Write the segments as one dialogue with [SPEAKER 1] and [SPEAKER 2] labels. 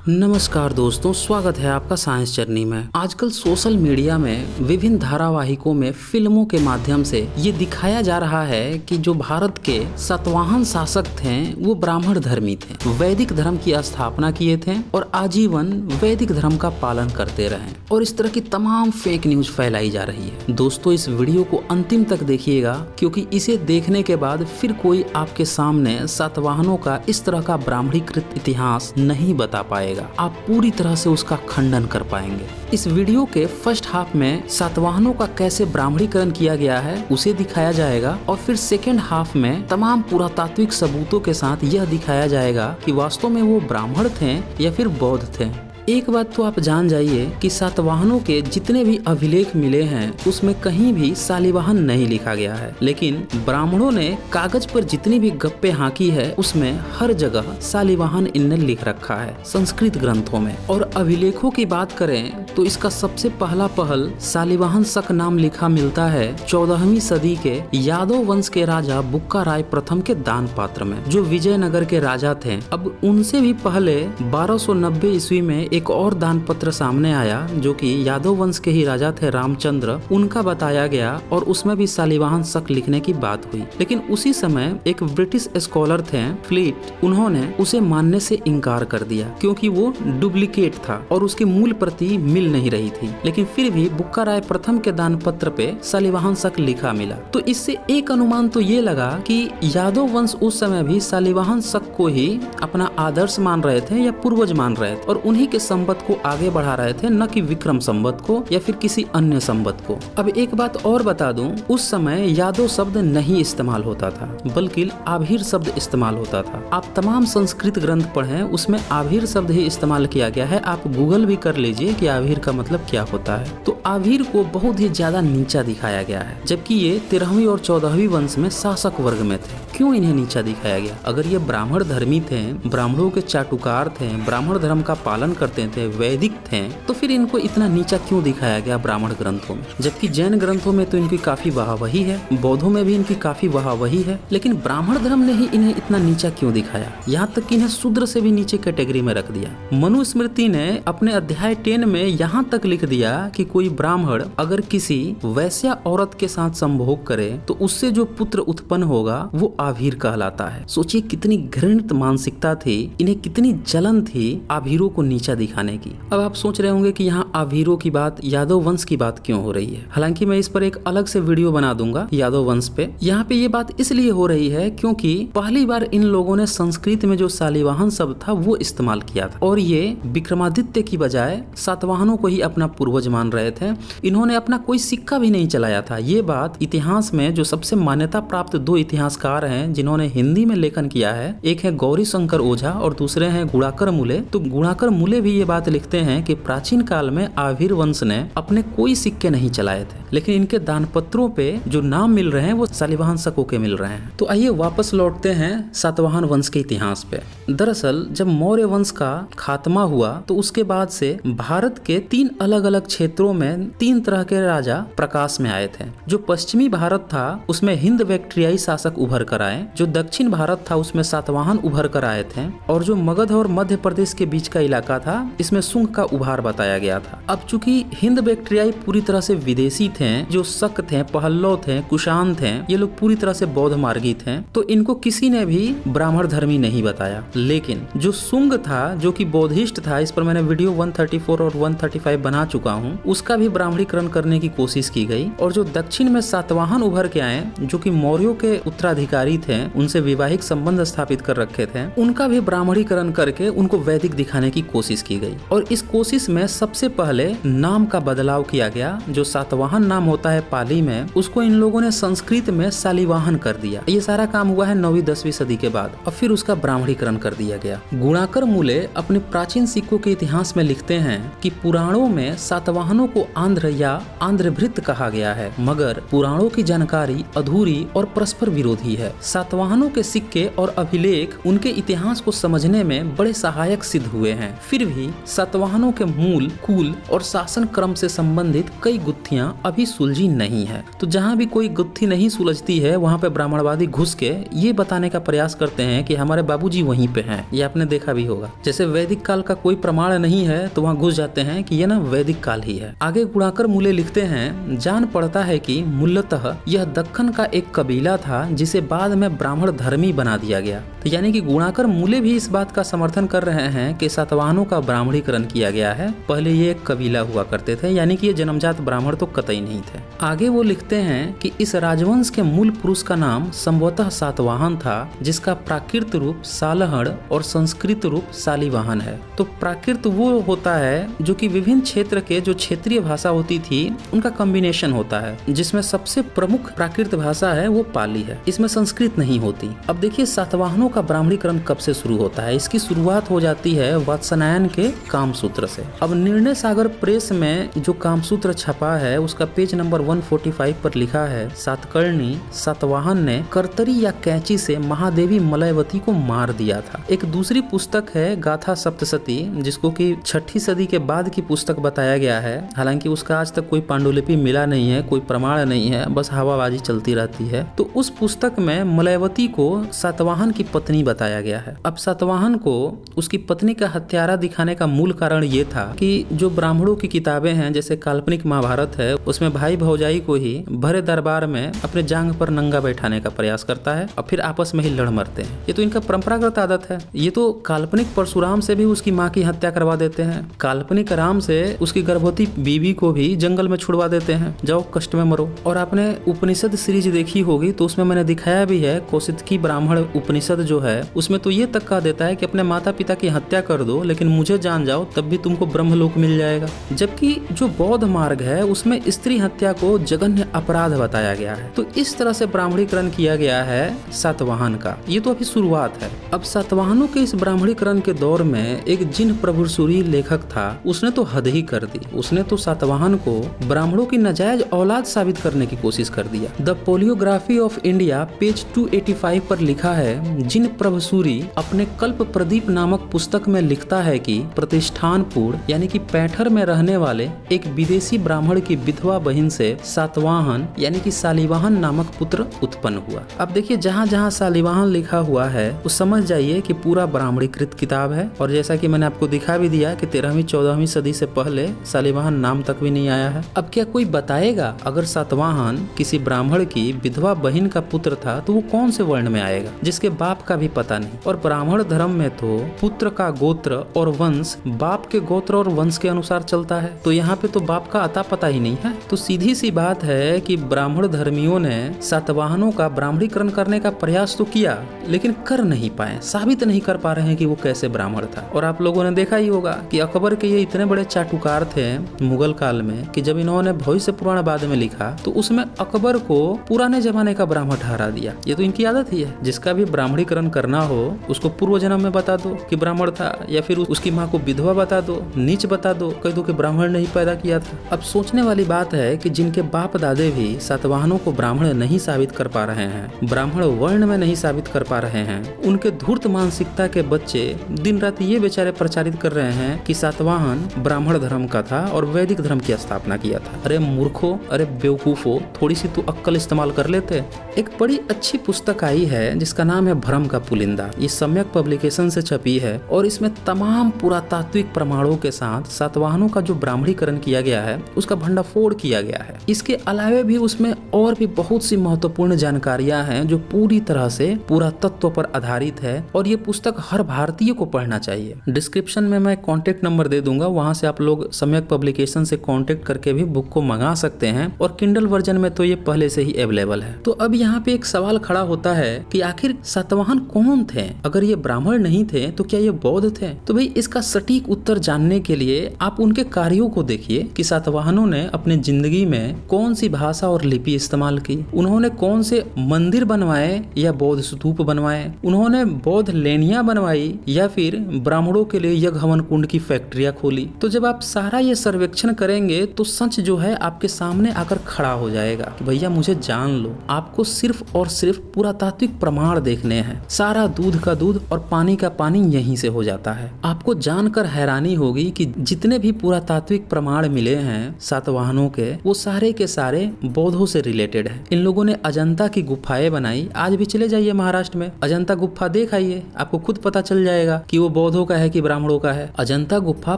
[SPEAKER 1] नमस्कार दोस्तों, स्वागत है आपका साइंस जर्नी में। आजकल सोशल मीडिया में विभिन्न धारावाहिकों में फिल्मों के माध्यम से ये दिखाया जा रहा है कि जो भारत के सातवाहन शासक थे वो ब्राह्मण धर्मी थे, वैदिक धर्म की स्थापना किए थे और आजीवन वैदिक धर्म का पालन करते रहे और इस तरह की तमाम फेक न्यूज फैलाई जा रही है। दोस्तों, इस वीडियो को अंतिम तक देखिएगा क्योंकि इसे देखने के बाद फिर कोई आपके सामने सातवाहनों का इस तरह का ब्राह्मणीकृत इतिहास नहीं बता पाएगा। आप पूरी तरह से उसका खंडन कर पाएंगे। इस वीडियो के फर्स्ट हाफ में सातवाहनों का कैसे ब्राह्मणीकरण किया गया है उसे दिखाया जाएगा और फिर सेकेंड हाफ में तमाम पुरातात्विक सबूतों के साथ यह दिखाया जाएगा कि वास्तव में वो ब्राह्मण थे या फिर बौद्ध थे। एक बात तो आप जान जाइए कि सातवाहनों के जितने भी अभिलेख मिले हैं उसमें कहीं भी शालिवाहन नहीं लिखा गया है, लेकिन ब्राह्मणों ने कागज पर जितनी भी गप्पे हाँकी है उसमें हर जगह शालिवाहन इनने लिख रखा है संस्कृत ग्रंथों में। और अभिलेखों की बात करें तो इसका सबसे पहला पहल शालिवाहन शक नाम लिखा मिलता है 14वीं सदी के यादव वंश के राजा बुक्का राय प्रथम के दान पात्र में, जो विजयनगर के राजा थे। अब उनसे भी पहले 1290 ईस्वी में एक और दान पत्र सामने आया जो कि यादव वंश के ही राजा थे रामचंद्र, उनका बताया गया और उसमें भी शालिवाहन शक लिखने की बात हुई। लेकिन उसी समय एक ब्रिटिश स्कॉलर थे फ्लीट, उन्होंने उसे मानने से इनकार कर दिया क्योंकि वो डुप्लीकेट था और उसकी मूल प्रति मिल नहीं रही थी। लेकिन फिर भी बुक्का राय प्रथम के दान पत्र पे शालिवाहन शक लिखा मिला। तो इससे एक अनुमान तो ये लगा कि यादव वंश उस समय भी शालिवाहन शक को ही अपना आदर्श मान रहे थे या पूर्वज मान रहे थे और उन्हीं के संबत को आगे बढ़ा रहे थे, न कि विक्रम संबत को या फिर किसी अन्य संबत को। अब एक बात और बता दूं, उस समय यादव शब्द नहीं इस्तेमाल होता था बल्कि आभीर शब्द इस्तेमाल होता था। आप तमाम संस्कृत ग्रंथ पढ़ें उसमें आभीर शब्द ही इस्तेमाल किया गया है। आप गूगल भी कर लीजिए कि आभीर का मतलब क्या होता है। तो आभीर को बहुत ही ज्यादा नीचा दिखाया गया है, जबकि ये 13वीं और 14वीं वंश में शासक वर्ग में थे। क्यों इन्हें नीचा दिखाया गया? अगर ये ब्राह्मण धर्मी थे, ब्राह्मणों के चाटुकार थे, ब्राह्मण धर्म का पालन करते थे, वैदिक थे, तो फिर इनको इतना नीचा क्यों दिखाया गया ब्राह्मण ग्रंथों में? जबकि जैन ग्रंथों में तो इनकी काफी वाहवाही है, बौद्धों में भी इनकी काफी वाहवाही है, लेकिन ब्राह्मण धर्म ने ही इन्हें इतना नीचा क्यों दिखाया? यहाँ तक कि इन्हें शूद्र से भी नीचे कैटेगरी में रख दिया। मनुस्मृति ने अपने अध्याय 10 में यहाँ तक लिख दिया कि कोई ब्राह्मण अगर किसी वैश्या औरत के साथ संभोग करे तो उससे जो पुत्र उत्पन्न होगा वो आभीर कहलाता है। सोचिए कितनी घृणित मानसिकता थी, इन्हें कितनी जलन थी आभीरों को नीचा दिखाने की। अब आप सोच रहे होंगे कि यहाँ आभीरों की बात, यादव वंश की बात क्यों हो रही है? हालांकि मैं इस पर एक अलग से वीडियो बना दूंगा यादव वंश पे। यहाँ पे ये बात इसलिए हो रही है क्योंकि पहली बार इन लोगों ने संस्कृत में जो शालिवाहन शब्द था वो इस्तेमाल किया था और ये विक्रमादित्य की बजाय सातवाहनों को ही अपना पूर्वज मान रहे थे। इन्होंने अपना कोई सिक्का भी नहीं चलाया था। ये बात इतिहास में जो सबसे मान्यता प्राप्त 2 इतिहासकार हैं जिन्होंने हिंदी में लेखन किया है, एक है गौरी शंकर ओझा और दूसरे हैं गुणाकर मूले। तो गुणाकर मूले भी ये बात लिखते हैं कि प्राचीन काल में आभीर वंश ने अपने कोई सिक्के नहीं चलाए थे, लेकिन इनके दान पत्रों पे जो नाम मिल रहे हैं वो शालिवाहन शकों के मिल रहे हैं। तो आइए वापस लौटते हैं सातवाहन वंश के इतिहास पे। दरअसल जब मौर्य वंश का खात्मा हुआ तो उसके बाद से भारत के 3 अलग अलग क्षेत्रों में 3 तरह के राजा प्रकाश में आए थे। जो पश्चिमी भारत था उसमें हिंद बैक्ट्रियाई शासक उभर कर आए, जो दक्षिण भारत था उसमें सातवाहन उभर कर आए थे और जो मगध और मध्य प्रदेश के बीच का इलाका था इसमें शुंग का उभार बताया गया था। अब चूंकि हिंद बैक्ट्रियाई पूरी तरह से विदेशी थे, जो शक थे, पहल्लव थे, कुषाण थे, ये लोग पूरी तरह से बौद्ध मार्गी थे, तो इनको किसी ने भी ब्राह्मण धर्मी नहीं बताया। लेकिन जो शुंग था जो कि बौद्धिस्ट था, इस पर मैंने वीडियो 134 और 135 बना चुका हूँ, उसका भी ब्राह्मणीकरण करने की कोशिश की गई। और जो दक्षिण में सातवाहन उभर के आए जो कि मौर्यों के उत्तराधिकारी थे, उनसे वैवाहिक संबंध स्थापित कर रखे थे, उनका भी ब्राह्मणीकरण करके उनको वैदिक दिखाने की कोशिश की गई। और इस कोशिश में सबसे पहले नाम का बदलाव किया गया। जो सातवाहन नाम होता है पाली में, उसको इन लोगों ने संस्कृत में शालिवाहन कर दिया। ये सारा काम हुआ है 9वीं 10वीं सदी के बाद और फिर उसका ब्राह्मणीकरण कर दिया गया। गुणाकर मूले अपने प्राचीन सिक्कों के इतिहास में लिखते हैं कि पुराणों में सातवाहनों को आंध्र या आंध्रभृत कहा गया है, मगर पुराणों की जानकारी अधूरी और परस्पर विरोधी है। सातवाहनों के सिक्के और अभिलेख उनके इतिहास को समझने में बड़े सहायक सिद्ध हुए हैं। फिर भी सातवाहनों के मूल, कुल और शासन क्रम से संबंधित कई गुत्थियां अभी भी सुलझी नहीं है। तो जहाँ भी कोई गुत्थी नहीं सुलझती है वहाँ पे ब्राह्मणवादी घुस के ये बताने का प्रयास करते हैं कि हमारे बाबूजी वहीं पे हैं। ये आपने देखा भी होगा। जैसे वैदिक काल का कोई प्रमाण नहीं है तो वहाँ घुस जाते हैं कि ये ना वैदिक काल ही है। आगे गुणाकर मूले लिखते हैं, जान पड़ता है कि मूलतः यह दक्कन का एक कबीला था जिसे बाद में ब्राह्मण धर्मी बना दिया गया। तो यानी कि गुणाकर मूले भी इस बात का समर्थन कर रहे हैं कि सातवाहनों का ब्राह्मणीकरण किया गया है। पहले ये एक कबीला हुआ करते थे, यानी कि ये जन्मजात ब्राह्मण तो कतई नहीं थे। आगे वो लिखते हैं कि इस राजवंश के मूल पुरुष का नाम संभवतः सातवाहन था, जिसका प्राकृत रूप सालहड़ और संस्कृत रूप सालीवाहन है। तो प्राकृत वो होता है जो कि विभिन्न क्षेत्र के जो क्षेत्रीय भाषा होती थी उनका कॉम्बिनेशन होता है, जिसमें सबसे प्रमुख प्राकृत भाषा है वो पाली है। इसमें संस्कृत नहीं होती। अब देखिए सातवाहनों का ब्राह्मणीकरण कब से शुरू होता है। इसकी शुरुआत हो जाती है वात्स्यायन के कामसूत्र से। अब निर्णय सागर प्रेस में जो कामसूत्र छपा है उसका पेज नंबर 145 पर लिखा है, सातकर्णी सातवाहन ने कर्तरी या कैंची से महादेवी मलयवती को मार दिया था। एक दूसरी पुस्तक है गाथा सप्तशती, जिसको कि 6ठी सदी के बाद की पुस्तक बताया गया है। हालांकि उसका आज तक कोई पांडुलिपि मिला नहीं है, कोई प्रमाण नहीं है, बस हवाबाजी चलती रहती है। तो उस पुस्तक में मलयवती को सातवाहन की पत्नी बताया गया है। अब सातवाहन को उसकी पत्नी का हत्यारा दिखाने का मूल कारण ये था कि जो ब्राह्मणों की किताबें हैं, जैसे काल्पनिक महाभारत है, उसमें भाई भौजाई को ही भरे दरबार में अपने जांग पर नंगा बैठाने का प्रयास करता है और फिर आपस में ही लड़ मरते हैं। ये तो इनका परंपरागत आदत है। ये तो काल्पनिक परशुराम से भी उसकी माँ की हत्या करवा देते हैं। काल्पनिक राम से उसकी गर्भवती बीवी को भी जंगल में छुड़वा देते हैं, जाओ कष्ट में मरो। और आपने उपनिषद सीरीज देखी होगी तो उसमें मैंने दिखाया भी है, कौशिकी ब्राह्मण उपनिषद जो है उसमें तो ये तक कहा देता है कि अपने माता पिता की हत्या कर दो लेकिन मुझे जान जाओ तब भी तुमको ब्रह्मलोक मिल जाएगा। जबकि जो बौद्ध मार्ग है उसमें स्त्री हत्या को जघन्य अपराध बताया गया है। तो इस तरह से ब्राह्मणीकरण किया गया है सातवाहन का। ये तो अभी शुरुआत है। अब सातवाहनों के इस ब्राह्मणीकरण के दौर में एक जिन प्रभुसूरी लेखक था, उसने तो हद ही कर दी। उसने तो सातवाहन को ब्राह्मणों की नाजायज औलाद साबित करने की कोशिश कर दिया। The polygraphy of India page 285 पर लिखा है, जिन प्रभुसूरी अपने कल्प प्रदीप नामक पुस्तक में लिखता है कि प्रतिष्ठानपुर यानी कि पैठर में रहने वाले एक विदेशी ब्राह्मण की विधवा बहन से सातवाहन यानी कि सालीवाहन नामक पुत्र उत्पन्न हुआ। अब देखिए जहाँ जहाँ सालीवाहन लिखा हुआ है वो समझ जाइए कि पूरा ब्राह्मणीकृत किताब है। और जैसा कि मैंने आपको दिखा भी दिया कि 13वीं 14वीं सदी से पहले सालीवाहन नाम तक भी नहीं आया है। अब क्या कोई बताएगा अगर सातवाहन किसी ब्राह्मण की विधवा बहन का पुत्र था तो वो कौन से वर्ण में आएगा, जिसके बाप का भी पता नहीं। और ब्राह्मण धर्म में तो पुत्र का गोत्र और वंश बाप के गोत्र और वंश के अनुसार चलता है। तो यहाँ पे तो बाप का अता पता ही नहीं है। तो सीधी सी बात है कि ब्राह्मण धर्मियों ने सातवाहनों का ब्राह्मणीकरण करने का प्रयास तो किया लेकिन कर नहीं पाए, साबित नहीं कर पा रहे हैं कि वो कैसे ब्राह्मण था। और आप लोगों ने देखा ही होगा कि अकबर के ये इतने बड़े चाटुकार थे मुगल काल में कि जब इन्होंने भविष्य पुराण बाद में लिखा तो उसमें अकबर को पुराने जमाने का ब्राह्मण ठहरा दिया। ये तो इनकी आदत ही है, जिसका भी ब्राह्मणीकरण करना हो उसको पूर्व जन्म में बता दो कि ब्राह्मण था, या फिर उसकी माँ को विधवा बता दो, नीच बता दो, कह दो कि ब्राह्मण नहीं पैदा किया था। अब सोचने वाली बात है कि जिनके बाप दादे भी सातवाहनों को ब्राह्मण नहीं साबित कर पा रहे हैं, ब्राह्मण वर्ण में नहीं साबित कर पा रहे हैं, उनके धूर्त मानसिकता के बच्चे दिन रात ये बेचारे प्रचारित कर रहे हैं कि सातवाहन ब्राह्मण धर्म का था और वैदिक धर्म की स्थापना किया था। अरे मूर्खो, अरे बेवकूफो, थोड़ी सी तो अक्कल इस्तेमाल कर लेते। एक बड़ी अच्छी पुस्तक आई है जिसका नाम है भ्रम का पुलिंदा। ये सम्यक पब्लिकेशन से छपी है और इसमें तमाम पुरातात्विक प्रमाणों के साथ सातवाहनों का जो ब्राह्मणीकरण किया गया है उसका भंडाफोड़ किया गया है। इसके अलावे भी उसमें और भी बहुत सी महत्वपूर्ण जानकारियां हैं जो पूरी तरह से पुरातत्व पर आधारित है और ये पुस्तक हर भारतीय को पढ़ना चाहिए। डिस्क्रिप्शन में मैं कॉन्टेक्ट नंबर दे दूंगा, वहां से आप लोग सम्यक पब्लिकेशन से कॉन्टेक्ट करके भी बुक को मंगा सकते हैं और किंडल वर्जन में तो ये पहले से ही अवेलेबल है। तो अब यहाँ पे एक सवाल खड़ा होता है कि आखिर सातवाहन कौन थे? अगर ये ब्राह्मण नहीं थे तो क्या ये बौद्ध थे? तो भाई इसका सटीक उत्तर जानने के लिए आप उनके कार्यों को देखिए कि सातवाहनों ने अपने जिंदगी में कौन सी भाषा और लिपि इस्तेमाल की, उन्होंने कौन से मंदिर बनवाए या बौद्ध स्तूप बनवाए, उन्होंने बौद्ध लेनिया बनवाई या फिर ब्राह्मणों के लिए यज्ञ हवन कुंड की फैक्ट्रियां खोली। तो जब आप सारा ये सर्वेक्षण करेंगे तो सच जो है आपके सामने आकर खड़ा हो जाएगा कि भैया मुझे जान लो। आपको सिर्फ और सिर्फ पुरातात्विक प्रमाण देखने हैं। सारा दूध का दूध और पानी का पानी यहीं से हो जाता है। आपको जानकर हैरानी होगी कि जितने भी पुरातात्विक प्रमाण मिले हैं सातवाहनों के वो सारे के सारे बौद्धों से रिलेटेड है। इन लोगों ने अजंता की गुफाएं बनाई। आज भी चले जाइए महाराष्ट्र में, अजंता गुफा देख आइए, आपको खुद पता चल जाएगा कि वो बौद्धों का है कि ब्राह्मणों का है। अजंता गुफा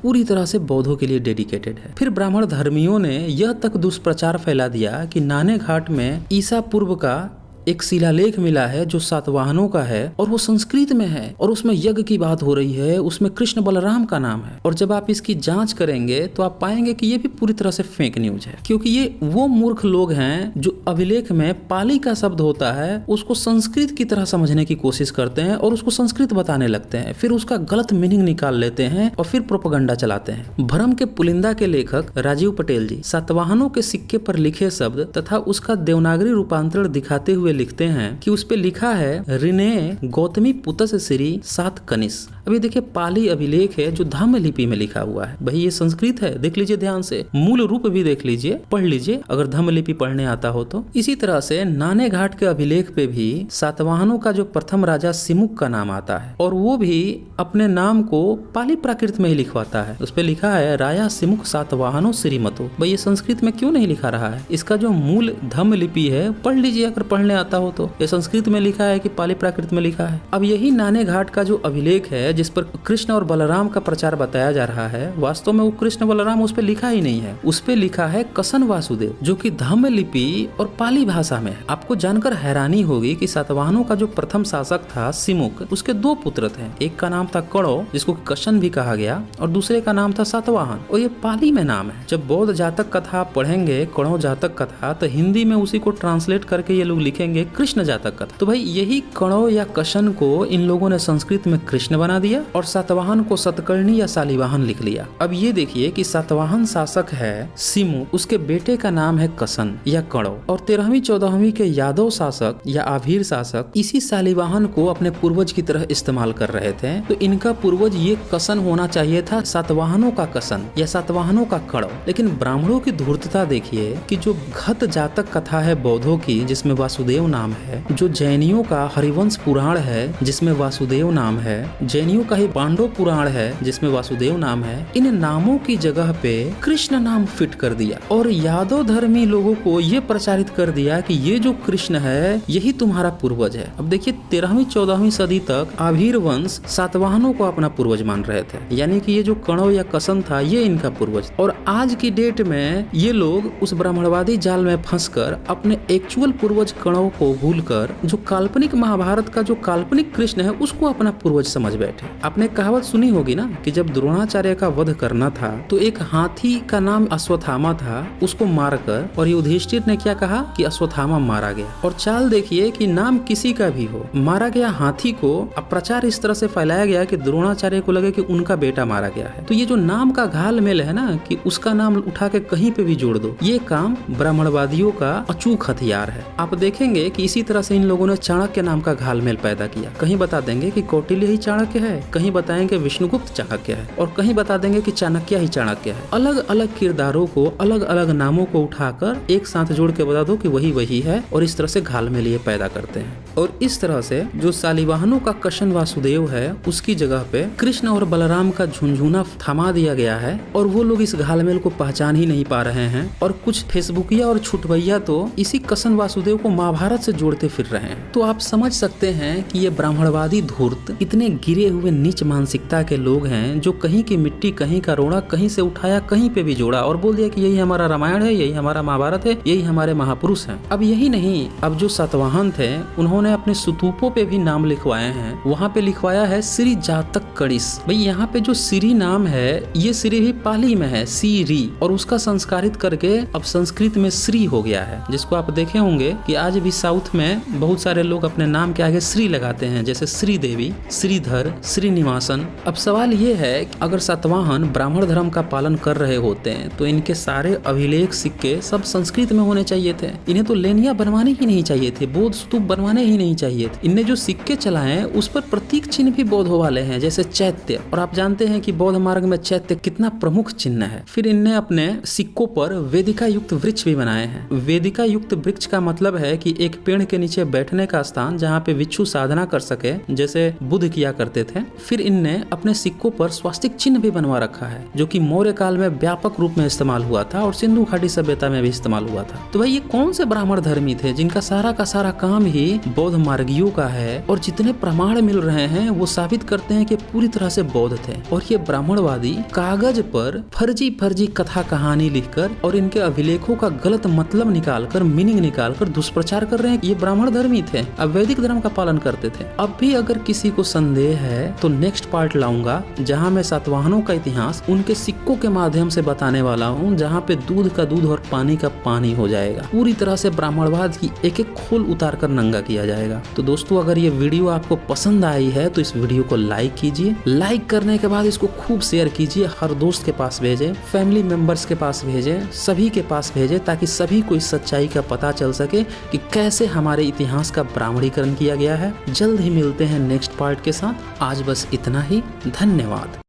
[SPEAKER 1] पूरी तरह से बौद्धों के लिए डेडिकेटेड है। फिर ब्राह्मण धर्मियों ने यह तक दुष्प्रचार फैला दिया कि नाने घाट में ईसा पूर्व का एक शिलालेख मिला है जो सातवाहनों का है और वो संस्कृत में है और उसमें यज्ञ की बात हो रही है, उसमें कृष्ण बलराम का नाम है। और जब आप इसकी जांच करेंगे तो आप पाएंगे कि ये भी पूरी तरह से फेक न्यूज है, क्योंकि ये वो मूर्ख लोग हैं जो अभिलेख में पाली का शब्द होता है उसको संस्कृत की तरह समझने की कोशिश करते हैं और उसको संस्कृत बताने लगते हैं, फिर उसका गलत मीनिंग निकाल लेते हैं और फिर प्रोपेगेंडा चलाते हैं। भ्रम के पुलिंदा के लेखक राजीव पटेल जी सातवाहनों के सिक्के पर लिखे शब्द तथा उसका देवनागरी रूपांतरण दिखाते हुए लिखते हैं कि उस पे लिखा है रिने गौतमी पुतस श्री सात कनिस। अभी देखिए पाली अभिलेख है जो धम्म लिपि में लिखा हुआ है, भाई ये संस्कृत है, देख लीजिए ध्यान से, मूल रूप भी देख लीजिए, पढ़ लीजिए अगर धम्म लिपि पढ़ने आता हो तो। इसी तरह से नाने घाट के अभिलेख पे भी सातवाहनों का जो प्रथम राजा सिमुक का नाम आता है और वो भी अपने नाम को पाली प्राकृत में ही लिखवाता है। उस पे लिखा है राया सिमुक सातवाहनों श्रीमतो। भाई ये संस्कृत में क्यों नहीं लिखा रहा है? इसका जो मूल धम्म लिपि है पढ़ लीजिए अगर पढ़ने आता हो तो। ये संस्कृत में लिखा है कि पाली प्राकृत में लिखा है। अब यही नाने घाट का जो अभिलेख है जिस पर कृष्ण और बलराम का प्रचार बताया जा रहा है, वास्तव में वो कृष्ण बलराम उस पे लिखा ही नहीं है। उस पे लिखा है कसन वासुदेव, जो कि धम्म लिपि और पाली भाषा में है। आपको जानकर हैरानी होगी कि सातवाहनों का जो प्रथम शासक था सिमुक, उसके दो पुत्र थे। एक का नाम था कणो जिसको कसन भी कहा गया और दूसरे का नाम था सातवाहन और ये पाली में नाम है। जब बौद्ध जातक कथा आप पढ़ेंगे, कणो जातक कथा, तो हिंदी में उसी को ट्रांसलेट करके ये लोग लिखेंगे कृष्ण जातक कथा। तो भाई यही कणो या कसन को इन लोगों ने संस्कृत में कृष्ण बना दिया और सातवाहन को सतकर्णी या शालिवाहन लिख लिया। अब ये देखिए कि सातवाहन शासक है सिमु, उसके बेटे का नाम है कसन या कणो, और 13वीं 14वीं के यादव शासक या आभीर शासक इसी शालिवाहन को अपने पूर्वज की तरह इस्तेमाल कर रहे थे। तो इनका पूर्वज ये कसन होना चाहिए था, सातवाहनों का कसन या सातवाहनों का कणो। लेकिन ब्राह्मणों की धूर्तता देखिए कि जो घत जातक कथा है बौद्धों की जिसमें वासुदेव नाम है, जो जैनियों का हरिवंश पुराण है जिसमें वासुदेव नाम है, जैनियों का ही पांडव पुराण है जिसमें वासुदेव नाम है, इन नामों की जगह पे कृष्ण नाम फिट कर दिया और यादव धर्मी लोगों को ये प्रचारित कर दिया कि ये जो कृष्ण है यही तुम्हारा पूर्वज है। अब देखिए 13वीं 14वीं सदी तक आभीर वंश सातवाहनों को अपना पूर्वज मान रहे थे, यानी कि ये जो कणो या कसन था ये इनका पूर्वज। और आज की डेट में ये लोग उस ब्राह्मणवादी जाल में फंसकर अपने एक्चुअल पूर्वज कणो को भूलकर जो काल्पनिक महाभारत का जो काल्पनिक कृष्ण है उसको अपना पूर्वज समझ बैठे। आपने कहावत सुनी होगी ना कि जब द्रोणाचार्य का वध करना था तो एक हाथी का नाम अश्वत्थामा था, उसको मारकर, और युधिष्ठिर ने क्या कहा कि अश्वत्थामा मारा गया। और चाल देखिए कि नाम किसी का भी हो, मारा गया हाथी को अब प्रचार इस तरह से फैलाया गया कि द्रोणाचार्य को लगे कि उनका बेटा मारा गया है। तो ये जो नाम का घाल मेल है ना कि उसका नाम उठा के कहीं पे भी जोड़ दो, ये काम ब्राह्मणवादियों का अचूक हथियार है। आप देखेंगे कि इसी तरह से इन लोगों ने चाणक्य नाम का घालमेल पैदा किया। कहीं बता देंगे कि कौटिल्य ही चाणक्य है, कहीं बताएंगे विष्णुगुप्त चाणक्य है और कहीं बता देंगे कि चाणक्य ही चाणक्य है। अलग अलग किरदारों को अलग अलग नामों को उठाकर एक साथ जोड़ के बता दो कि वही वही है और इस तरह से घालमेल ये पैदा करते हैं। और इस तरह से जो शालिवाहनों का कसन वासुदेव है उसकी जगह पे कृष्ण और बलराम का झुनझुना थमा दिया गया है और वो लोग इस घालमेल को पहचान ही नहीं पा रहे हैं। और कुछ फेसबुकिया और छुटभैया तो इसी कसन वासुदेव को महाभारत से जोड़ते फिर रहे हैं। तो आप समझ सकते हैं कि ये ब्राह्मणवादी धूर्त इतने गिरे हुए नीच मानसिकता के लोग हैं जो कहीं की मिट्टी कहीं का रोड़ा कहीं से उठाया कहीं पे भी जोड़ा और बोल दिया कि यही हमारा रामायण है, यही हमारा महाभारत है, यही हमारे महापुरुष हैं। अब यही नहीं, अब जो सातवाहन थे उन्होंने अपने स्तूपों पे भी नाम लिखवाए हैं। वहाँ पे लिखवाया है श्री जातक कड़िस। भाई यहाँ पे जो श्री नाम है ये श्री भी पाली में है सीरी, और उसका संस्कारित करके अब संस्कृत में श्री हो गया है, जिसको आप देखे होंगे कि आज भी साउथ में बहुत सारे लोग अपने नाम के आगे श्री लगाते हैं, जैसे श्री देवी, श्रीधर, श्रीनिवासन। अब सवाल ये है कि अगर सातवाहन ब्राह्मण धर्म का पालन कर रहे होते हैं तो इनके सारे अभिलेख सिक्के सब संस्कृत में होने चाहिए थे। इन्हें तो लेनिया बनवाने ही नहीं चाहिए थे, बौद्ध स्तूप बनवाने ही नहीं चाहिए थे। इनने जो सिक्के चलाए उस पर प्रतीक चिन्ह भी बौद्ध वाले हैं, जैसे चैत्य, और आप जानते हैं कि बौद्ध मार्ग में चैत्य कितना प्रमुख चिन्ह है। फिर इनने अपने सिक्कों पर वेदिका युक्त वृक्ष भी बनाए हैं। वेदिका युक्त वृक्ष का मतलब है कि एक पेड़ के नीचे बैठने का स्थान जहाँ पे भिक्षु साधना कर सके, जैसे बुद्ध किया करते थे। फिर इनने अपने सिक्कों पर स्वास्तिक चिन्ह भी बनवा रखा है, जो कि मौर्य काल में व्यापक रूप में इस्तेमाल हुआ था और सिंधु घाटी सभ्यता में भी इस्तेमाल हुआ था। तो भाई ये कौन से ब्राह्मण धर्मी थे जिनका सारा का सारा काम ही बौद्ध मार्गियों का है, और जितने प्रमाण मिल रहे हैं वो साबित करते हैं कि पूरी तरह से बौद्ध थे। और ये ब्राह्मणवादी कागज पर फर्जी कथा कहानी लिखकर और इनके अभिलेखों का गलत मतलब निकालकर, मीनिंग निकालकर दुष्प्रचार कर रहे हैं। ये ब्राह्मण धर्मी थे, अब वैदिक धर्म का पालन करते थे। अब भी अगर किसी को संदेह है तो नेक्स्ट पार्ट लाऊंगा, जहां मैं सातवाहनों का इतिहास उनके सिक्कों के माध्यम से बताने वाला हूं, जहां पे दूध का दूध और पानी का पानी हो जाएगा। पूरी तरह से ब्राह्मणवाद की एक एक खोल उतार कर नंगा किया जाएगा। तो दोस्तों, अगर ये वीडियो आपको पसंद आई है तो इस वीडियो को लाइक कीजिए। लाइक करने के बाद इसको खूब शेयर कीजिए, हर दोस्त के पास भेजें, फैमिली मेंबर्स के पास भेजें, सभी के पास भेजें, ताकि सभी को इस सच्चाई का पता चल सके कि कैसे हमारे इतिहास का ब्राह्मणीकरण किया गया है। जल्द ही मिलते हैं नेक्स्ट पार्ट के साथ। आज बस इतना ही। धन्यवाद।